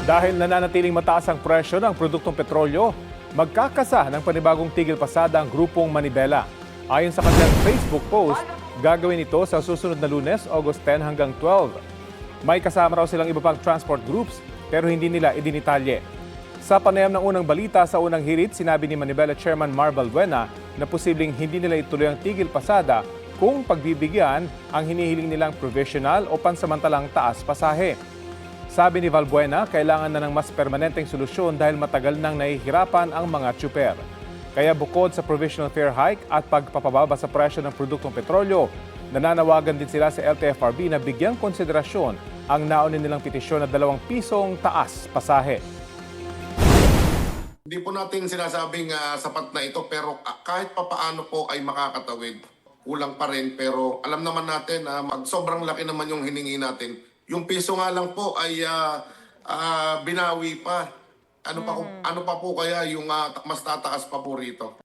Dahil nananatiling mataas ang presyo ng produktong petrolyo, magkakasa ng panibagong tigil pasada ang grupong Manibela. Ayon sa kanilang Facebook post, gagawin ito sa susunod na Lunes, August 10 hanggang 12. May kasama raw silang iba pang transport groups pero hindi nila idinitalye. Sa panayam ng unang balita sa unang hirit, sinabi ni Manibela Chairman Mar Balbuena na posibleng hindi nila ituloy ang tigil pasada kung pagbibigyan ang hinihiling nilang provisional o pansamantalang taas pasahe. Sabi ni Balbuena, kailangan na ng mas permanenteng solusyon dahil matagal nang nahihirapan ang mga tsuper. Kaya bukod sa provisional fare hike at pagpapababa sa presyo ng produktong petrolyo, nananawagan din sila sa LTFRB na bigyang konsiderasyon ang naunin nilang petisyon na 2 pisong taas pasahe. Hindi po natin sinasabing sapat na ito pero kahit papaano po ay makakatawid. Kulang pa rin pero alam naman natin na sobrang laki naman yung hiningi natin. Yung piso nga lang po ay binawi pa. Ano pa po kaya yung mas tataas pa po rito?